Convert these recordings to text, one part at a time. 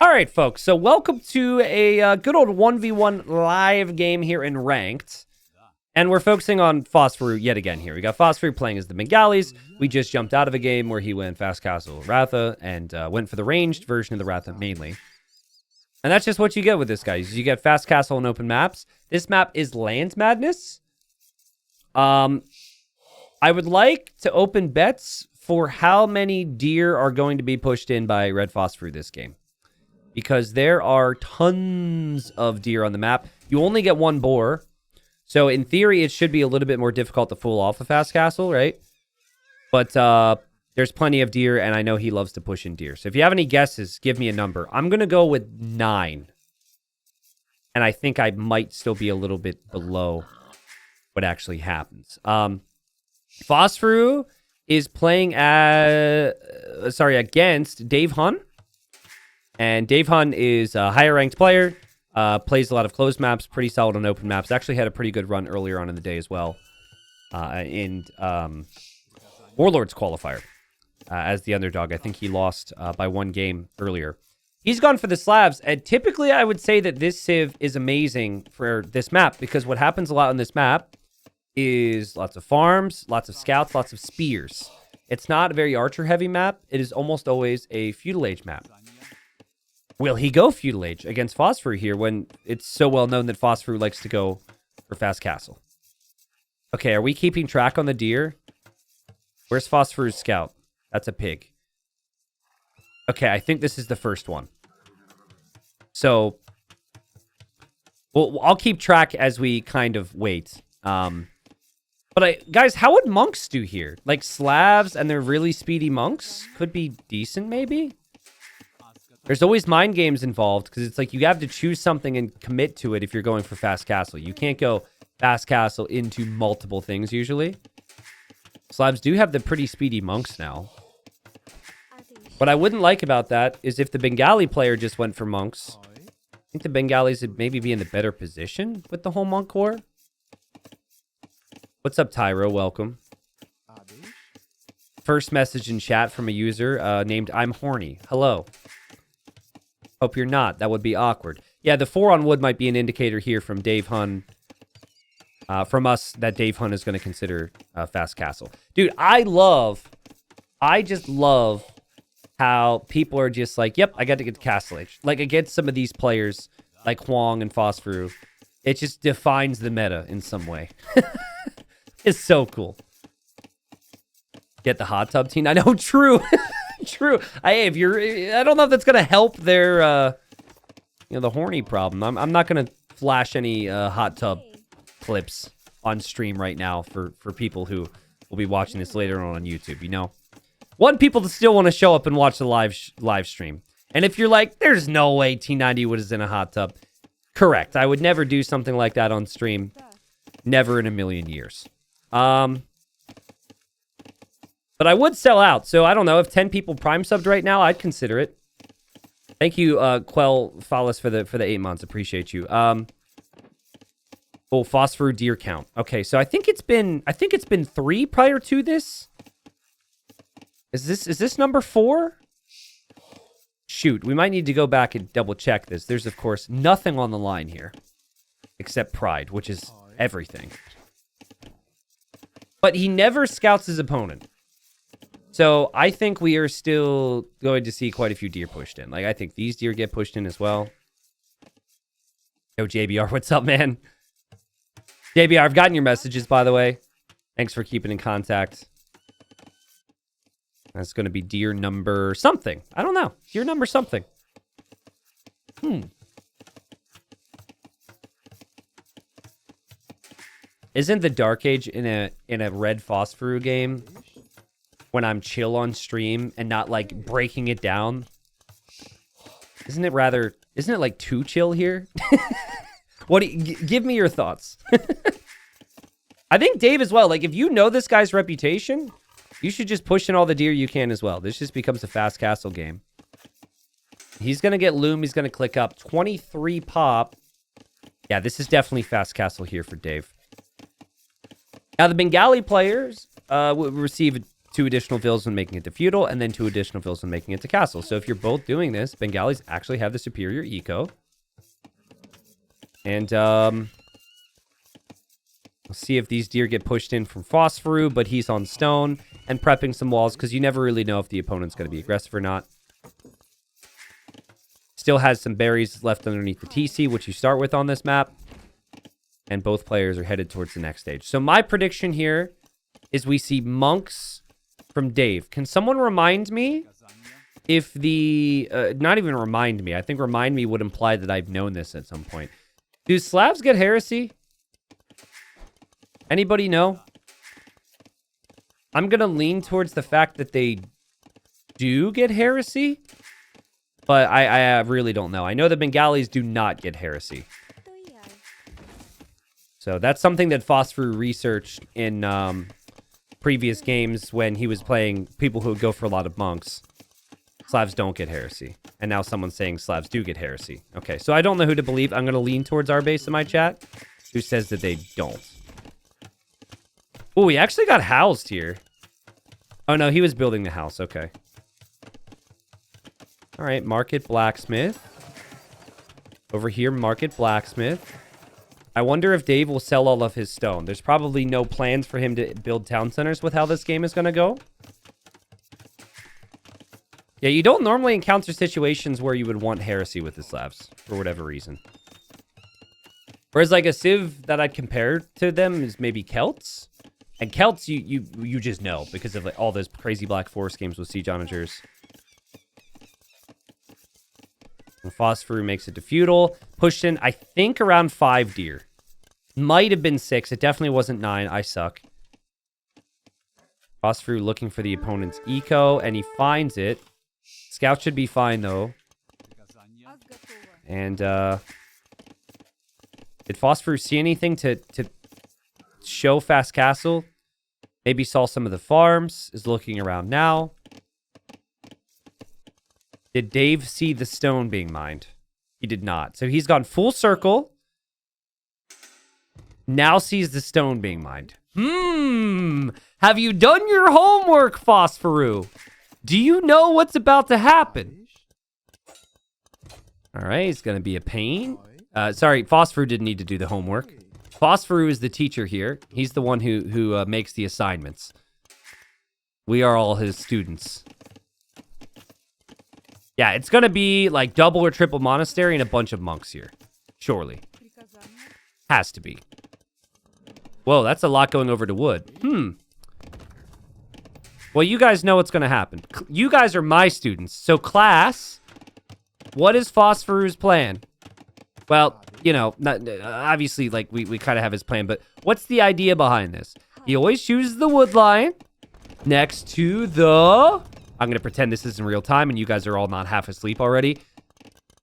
All right, folks. So welcome to a good old 1v1 live game here in Ranked. And we're focusing on Phosphoru yet again here. We got Phosphoru playing as the Bengalis. We just jumped out of a game where he went Fast Castle Ratha and went for the ranged version of the Ratha mainly. And that's just what you get with this guy. You get Fast Castle and open maps. This map is Land Madness. I would like to open bets for how many deer are going to be pushed in by Red Phosphoru this game. Because there are tons of deer on the map. You only get one boar. So in theory, it should be a little bit more difficult to fool off a Fast Castle, right? But there's plenty of deer, and I know he loves to push in deer. So if you have any guesses, give me a number. I'm going to go with 9. And I think I might still be a little bit below what actually happens. Phosphoru is playing against Dave Hun. And Dave Hun is a higher ranked player, plays a lot of closed maps, pretty solid on open maps. Actually had a pretty good run earlier on in the day as well in Warlords qualifier as the underdog. I think he lost by 1 game earlier. He's gone for the slabs, and typically I would say that this civ is amazing for this map because what happens a lot on this map is lots of farms, lots of scouts, lots of spears. It's not a very archer-heavy map. It is almost always a Feudal Age map. Will he go Feudal Age against Phosphoru here when it's so well known that Phosphoru likes to go for Fast Castle? Okay, are we keeping track on the deer? Where's Phosphoru's scout? That's a pig. Okay, I think this is the first one. So, well, I'll keep track as we kind of wait. But guys, how would monks do here? Like Slavs and they're really speedy monks? Could be decent, maybe? There's always mind games involved because it's like you have to choose something and commit to it if you're going for Fast Castle. You can't go Fast Castle into multiple things usually. Slavs do have the pretty speedy monks now. What I wouldn't like about that is if the Bengali player just went for monks. I think the Bengalis would maybe be in the better position with the whole monk war. What's up, Tyro? Welcome. First message in chat from a user named I'm Horny. Hello. Hope you're not. That would be awkward. Yeah, the 4 on wood might be an indicator here from Dave Hun. From us that Dave Hun is going to consider Fast Castle. Dude, I just love how people are just like, yep, I got to get to Castle Age. Like against some of these players like Huang and Phosphoru. It just defines the meta in some way. It's so cool. Get the hot tub team. I know, true. True. I don't know if that's gonna help their the horny problem. I'm not gonna flash any hot tub clips on stream right now for people who will be watching this later on YouTube, you know. Want people to still want to show up and watch the live stream. And if you're like, there's no way T90 was in a hot tub. Correct. I would never do something like that on stream. Never in a million years. But I would sell out. So I don't know if 10 people prime subbed right now, I'd consider it. Thank you, Quell Fallis for the 8 months. Appreciate you. Oh, Phosphoru deer count. Okay, so I think it's been 3 prior to this. Is this number 4? Shoot, we might need to go back and double check this. There's of course nothing on the line here except pride, which is everything. But he never scouts his opponent. So I think we are still going to see quite a few deer pushed in. Like I think these deer get pushed in as well. Yo, JBR, what's up, man? JBR, I've gotten your messages, by the way. Thanks for keeping in contact. That's going to be deer number something. I don't know. Deer number something. Isn't the Dark Age in a Red Phosphoru game when I'm chill on stream and not like breaking it down? Isn't it like too chill here? Give me your thoughts. I think Dave as well. Like if you know this guy's reputation, you should just push in all the deer you can as well. This just becomes a Fast Castle game. He's going to get Loom. He's going to click up. 23 pop. Yeah, this is definitely Fast Castle here for Dave. Now, the Bengali players will receive 2 additional villas when making it to feudal, and then 2 additional villas when making it to castle. So if you're both doing this, Bengalis actually have the superior eco. And let's see if these deer get pushed in from Phosphoru, but he's on stone and prepping some walls because you never really know if the opponent's going to be aggressive or not. Still has some berries left underneath the TC, which you start with on this map. And both players are headed towards the next stage. So my prediction here is we see monks from Dave. Can someone remind me if the... not even remind me. I think remind me would imply that I've known this at some point. Do Slavs get heresy? Anybody know? I'm going to lean towards the fact that they do get heresy. But I really don't know. I know the Bengalis do not get heresy. So that's something that Phosphoru researched in previous games when he was playing people who would go for a lot of monks. Slavs don't get heresy. And now someone's saying Slavs do get heresy. Okay, so I don't know who to believe. I'm going to lean towards our base in my chat, who says that they don't. Oh, he actually got housed here. Oh, no, he was building the house. Okay. All right, Market Blacksmith. Over here, Market Blacksmith. I wonder if Dave will sell all of his stone. There's probably no plans for him to build town centers with how this game is going to go. Yeah, you don't normally encounter situations where you would want heresy with the Slavs, for whatever reason. Whereas, like, a civ that I'd compare to them is maybe Celts. And Celts, you just know, because of like, all those crazy Black Forest games with Siege Onagers. And Phosphoru makes it to feudal. Pushed in, I think, around 5 deer. Might have been 6. It definitely wasn't 9. I suck. Phosphoru looking for the opponent's eco, and he finds it. Scout should be fine, though. And, did Phosphoru see anything to show Fast Castle? Maybe saw some of the farms. Is looking around now. Did Dave see the stone being mined? He did not. So he's gone full circle. Now sees the stone being mined. Have you done your homework, Phosphoru? Do you know what's about to happen? All right, it's going to be a pain. Sorry, Phosphoru didn't need to do the homework. Phosphoru is the teacher here. He's the one who makes the assignments. We are all his students. Yeah, it's going to be like double or triple monastery and a bunch of monks here. Surely. Has to be. Whoa, that's a lot going over to wood. Well, you guys know what's going to happen. You guys are my students. So, class, what is Phosphoru's plan? Well, you know, obviously, like, we kind of have his plan, but what's the idea behind this? He always chooses the wood line next to the... I'm going to pretend this is in real time and you guys are all not half asleep already.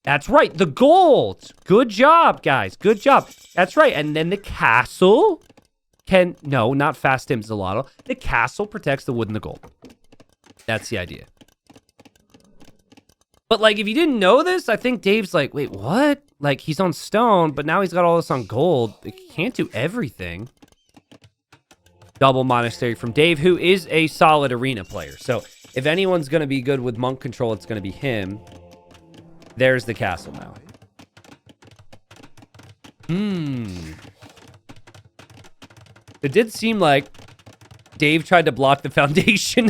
That's right, the gold. Good job, guys. Good job. That's right. And then the castle can... No, not Fast Tim Zalato. The castle protects the wood and the gold. That's the idea. But, like, if you didn't know this, I think Dave's like, wait, what? Like, he's on stone, but now he's got all this on gold. He can't do everything. Double monastery from Dave, who is a solid arena player. So... if anyone's going to be good with monk control, it's going to be him. There's the castle now. It did seem like Dave tried to block the foundation.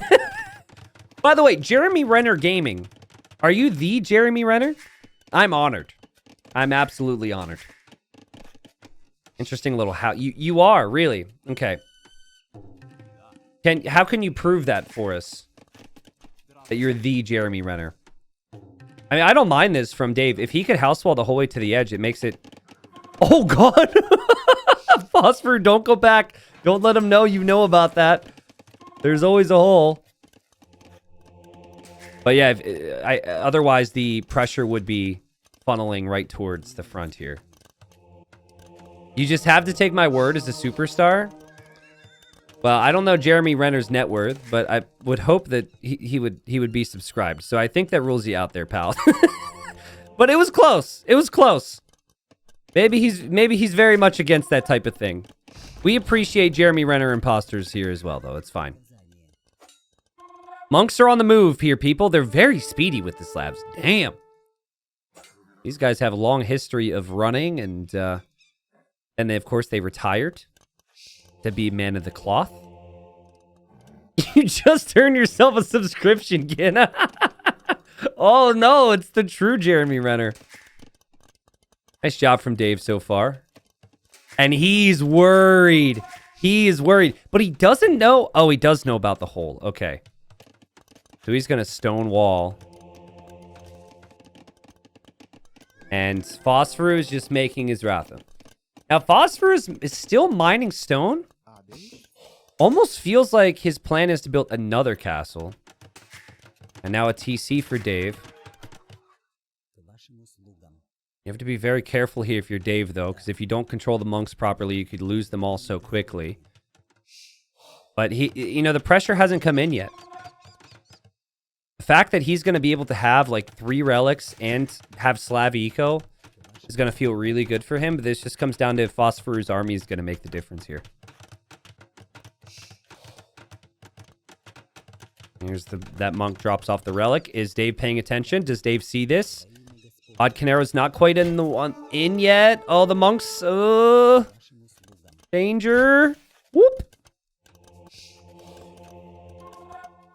By the way, Jeremy Renner Gaming. Are you the Jeremy Renner? I'm honored. I'm absolutely honored. Interesting little how you are, really. Okay. How can you prove that for us? That you're the Jeremy Renner. I mean, I don't mind this from Dave. If he could house wall the whole way to the edge, it makes it... Oh, God! Phosphoru, don't go back. Don't let him know you know about that. There's always a hole. But yeah, otherwise the pressure would be funneling right towards the front here. You just have to take my word as a superstar. Well, I don't know Jeremy Renner's net worth, but I would hope that he would be subscribed. So I think that rules you out there, pal. But it was close. It was close. Maybe he's very much against that type of thing. We appreciate Jeremy Renner imposters here as well, though. It's fine. Monks are on the move here, people. They're very speedy with the slabs. Damn. These guys have a long history of running, and they, of course, they retired to be man of the cloth. You just earned yourself a subscription, Gin. Oh, no, it's the true Jeremy Renner. Nice job from Dave so far. And he's worried. He is worried. But he doesn't know. Oh, he does know about the hole. Okay. So he's going to stone wall. And Phosphoru is just making his Ratha. Now, Phosphoru is still mining stone. Almost feels like his plan is to build another castle. And now a TC for Dave. You have to be very careful here if you're Dave, though, because if you don't control the monks properly, you could lose them all so quickly. But the pressure hasn't come in yet. The fact that he's going to be able to have like 3 relics and have Slav Eco is going to feel really good for him. But this just comes down to if Phosphoru's army is going to make the difference here. Here's that monk drops off the relic. Is Dave paying attention? Does Dave see this? Odd Canero's not quite in yet. Oh, the monks. Danger. Whoop.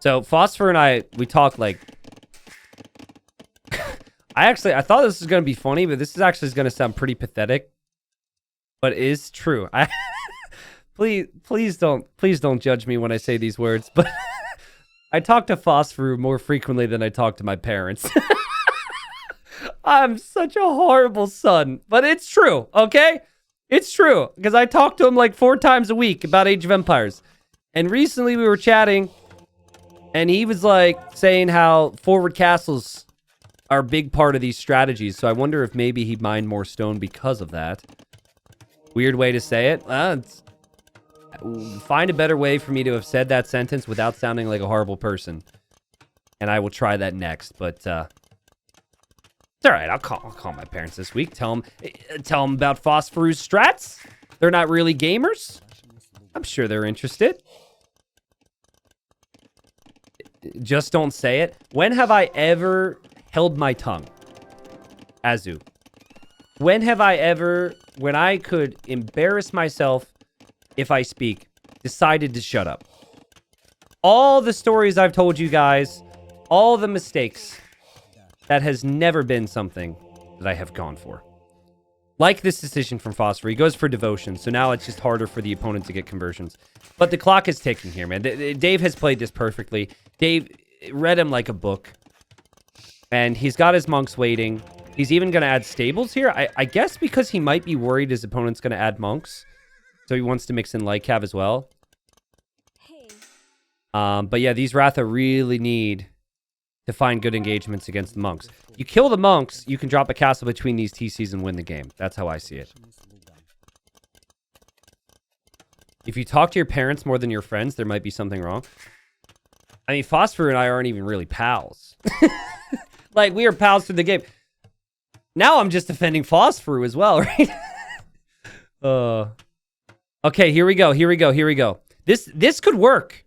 So Phosphor and I, we talked like... I thought this was going to be funny, but this is actually going to sound pretty pathetic. But it is true. Please don't judge me when I say these words. But I talk to Phosphoru more frequently than I talk to my parents. I'm such a horrible son, but it's true, okay? It's true, because I talk to him like 4 times a week about Age of Empires. And recently we were chatting, and he was like saying how forward castles are a big part of these strategies, so I wonder if maybe he mined more stone because of that. Weird way to say it. Find a better way for me to have said that sentence without sounding like a horrible person. And I will try that next, but... It's all right. I'll call my parents this week. Tell them about Phosphoru's strats. They're not really gamers. I'm sure they're interested. Just don't say it. When have I ever held my tongue? Azu. When have I ever, when I could embarrass myself if I speak, decided to shut up? All the stories I've told you guys, all the mistakes. That has never been something that I have gone for. Like this decision from Phosphor. He goes for devotion, so now it's just harder for the opponent to get conversions. But the clock is ticking here, man. Dave has played this perfectly. Dave read him like a book. And he's got his monks waiting. He's even going to add stables here. I guess because he might be worried his opponent's going to add monks. So he wants to mix in Lycav as well. Hey. But yeah, these Ratha really need... to find good engagements against the monks. You kill the monks, you can drop a castle between these TCs and win the game. That's how I see it. If you talk to your parents more than your friends, there might be something wrong. I mean, Phosphor and I aren't even really pals. Like, we are pals through the game. Now I'm just defending Phosphor as well, right? Okay, here we go. This could work.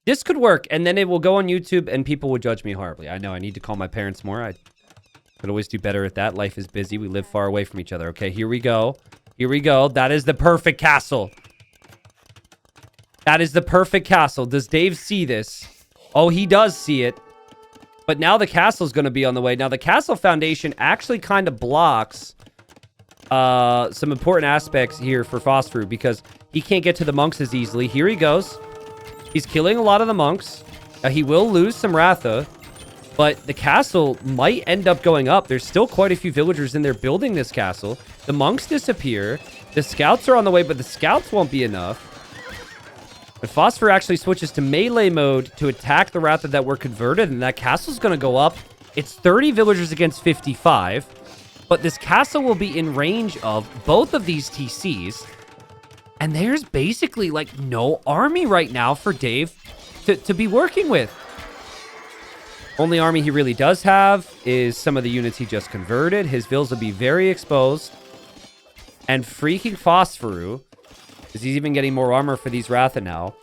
This could work, and then it will go on YouTube, and people will judge me horribly. I know, I need to call my parents more. I could always do better at that. Life is busy. We live far away from each other. Okay, here we go. That is the perfect castle. That is the perfect castle. Does Dave see this? Oh, he does see it. But now the castle's going to be on the way. Now, the castle foundation actually kind of blocks some important aspects here for Phosphoru, because he can't get to the monks as easily. Here he goes. He's killing a lot of the monks. He will lose some Ratha, but the castle might end up going up. There's still quite a few villagers in there building this castle. The monks disappear. The scouts are on the way, but the scouts won't be enough. But Phosphor actually switches to melee mode to attack the Ratha that were converted, and that castle's going to go up. It's 30 villagers against 55, but this castle will be in range of both of these TCs. And there's basically, like, no army right now for Dave to be working with. Only army he really does have is some of the units he just converted. His vills will be very exposed. And freaking Phosphoru, because he's even getting more armor for these Ratha now,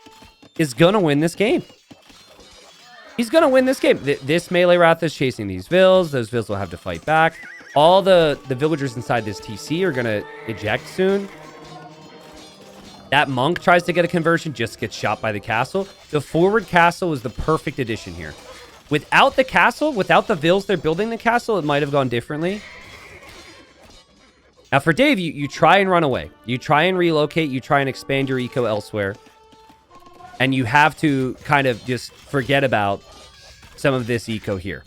is going to win this game. He's going to win this game. This melee Wrath is chasing these Vills. Those Vills will have to fight back. All the villagers inside this TC are going to eject soon. That monk tries to get a conversion, just gets shot by the castle. The forward castle is the perfect addition here. Without the castle, without the Vills they're building the castle, it might have gone differently. Now for Dave, you try and run away. You try and relocate. You try and expand your eco elsewhere. And you have to kind of just forget about some of this eco here.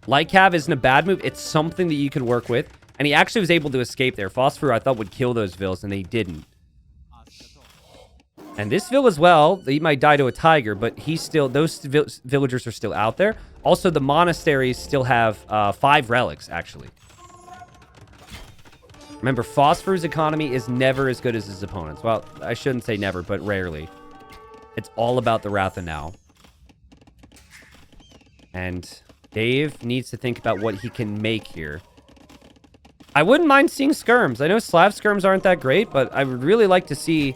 Light Cav isn't a bad move. It's something that you can work with. And he actually was able to escape there. Phosphoru, I thought, would kill those Vills, and they didn't. And this Vill as well, he might die to a tiger, but he's still, those villagers are still out there. Also, the monasteries still have 5 relics, actually. Remember, Phosphoru's economy is never as good as his opponent's. Well, I shouldn't say never, but rarely. It's all about the Ratha now. And Dave needs to think about what he can make here. I wouldn't mind seeing skirms. I know Slav skirms aren't that great, but I would really like to see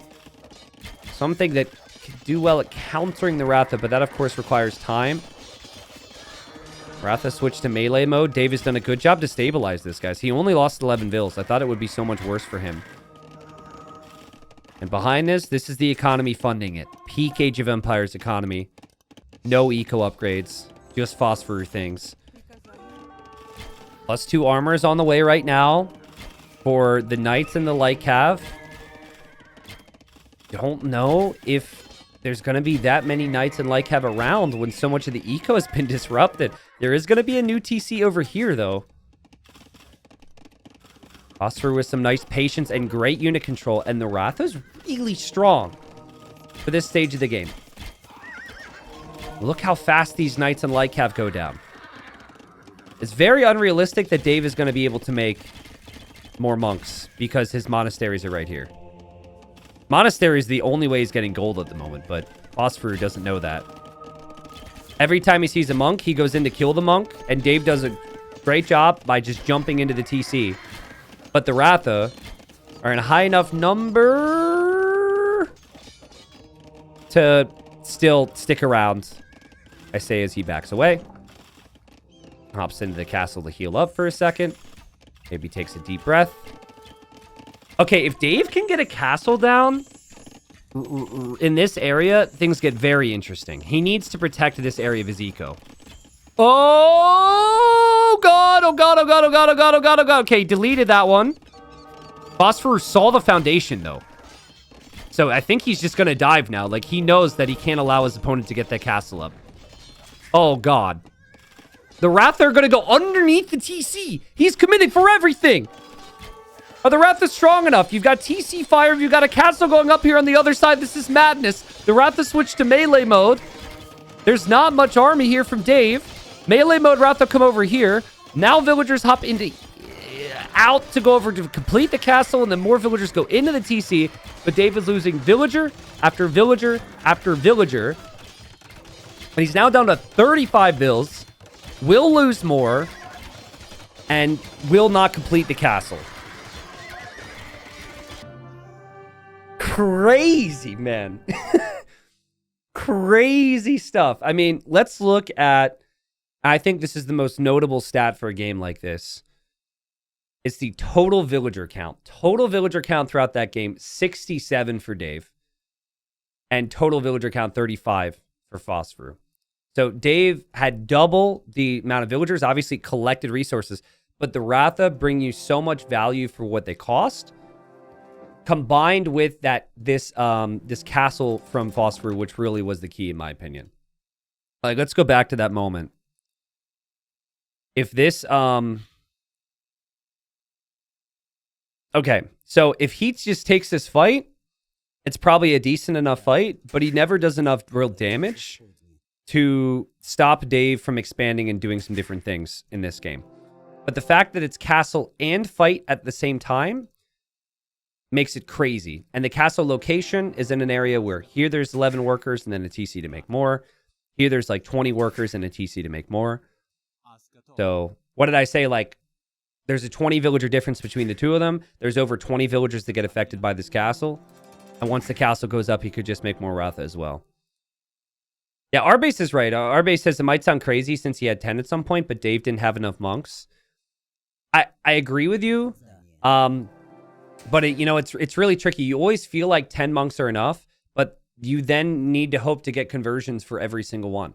something that could do well at countering the Ratha, but that, of course, requires time. Ratha switched to melee mode. Dave has done a good job to stabilize this, guys. He only lost 11 Vills. I thought it would be so much worse for him. And behind this is the economy funding it. Peak Age of Empires economy. No eco upgrades. Just Phosphoru things. +2 armor is on the way right now for the Knights and the Light Cav. Don't know if there's going to be that many Knights and Light Cav around when so much of the eco has been disrupted. There is going to be a new TC over here, though. Phosphoru with some nice patience and great unit control. And the Wrath is really strong for this stage of the game. Look how fast these Knights and Light Cav go down. It's very unrealistic that Dave is going to be able to make more monks because his monasteries are right here. Monastery is the only way he's getting gold at the moment, but Phosphoru doesn't know that. Every time he sees a monk, he goes in to kill the monk, and Dave does a great job by just jumping into the TC. But the Ratha are in a high enough number to still stick around, I say, as he backs away. Hops into the castle to heal up for a second. Maybe takes a deep breath. Okay, if Dave can get a castle down in this area, things get very interesting. He needs to protect this area of his eco. Oh, God. Oh, God. Oh, God. Oh, God. Oh, God. Oh, God. Oh, God. Okay, deleted that one. Phosphoru saw the foundation, though. So I think he's just going to dive now. Like, he knows that he can't allow his opponent to get that castle up. Oh, God. The Wrath are going to go underneath the TC. He's committed for everything. Are the Ratha strong enough? You've got TC fire. You've got a castle going up here on the other side. This is madness. The Ratha switched to melee mode. There's not much army here from Dave. Melee mode Ratha come over here. Now villagers hop into out to go over to complete the castle, and then more villagers go into the TC. But Dave is losing villager after villager after villager. And he's now down to 35 Vills. Will lose more. And will not complete the castle. Crazy, man. Crazy stuff. I mean, let's look at... I think this is the most notable stat for a game like this. It's the total villager count. Total villager count throughout that game, 67 for Dave. And total villager count, 35 for Phosphoru. So Dave had double the amount of villagers, obviously collected resources, but the Ratha bring you so much value for what they cost, combined with this castle from Phosphoru, which really was the key in my opinion. Like, let's go back to that moment. If this okay, so if he just takes this fight, it's probably a decent enough fight, but he never does enough real damage to stop Dave from expanding and doing some different things in this game. But the fact that it's castle and fight at the same time makes it crazy. And the castle location is in an area where here there's 11 workers and then a TC to make more. Here there's like 20 workers and a TC to make more. So what did I say? Like, there's a 20 villager difference between the two of them. There's over 20 villagers that get affected by this castle. And once the castle goes up, he could just make more Ratha as well. Yeah, Arbase is right. Arbase says it might sound crazy since he had 10 at some point, but Dave didn't have enough monks. I agree with you. But it's really tricky. You always feel like 10 monks are enough, but you then need to hope to get conversions for every single one,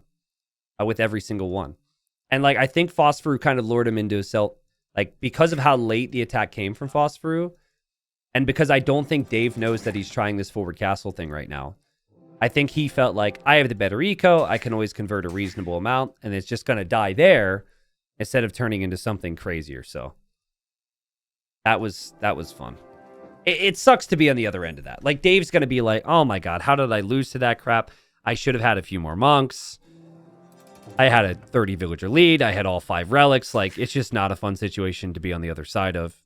with every single one. And like, I think Phosphoru kind of lured him into a cell, like because of how late the attack came from Phosphoru, and because I don't think Dave knows that he's trying this forward castle thing right now. I think he felt like, I have the better eco, I can always convert a reasonable amount, and it's just going to die there instead of turning into something crazier. So that was fun. It sucks to be on the other end of that. Like, Dave's going to be like, oh my god, how did I lose to that crap? I should have had a few more monks. I had a 30 villager lead. I had all 5 relics. Like, it's just not a fun situation to be on the other side of.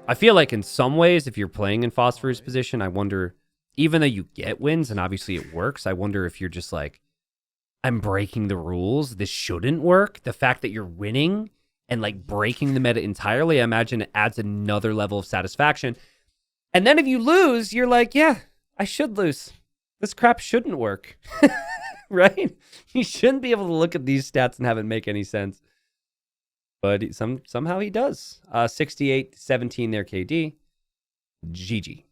I feel like in some ways, if you're playing in Phosphoru's position, I wonder, even though you get wins and obviously it works, I wonder if you're just like, I'm breaking the rules. This shouldn't work. The fact that you're winning and like breaking the meta entirely, I imagine it adds another level of satisfaction. And then if you lose, you're like, yeah, I should lose. This crap shouldn't work. Right? You shouldn't be able to look at these stats and have it make any sense. But somehow he does. 68-17 there, KD. GG.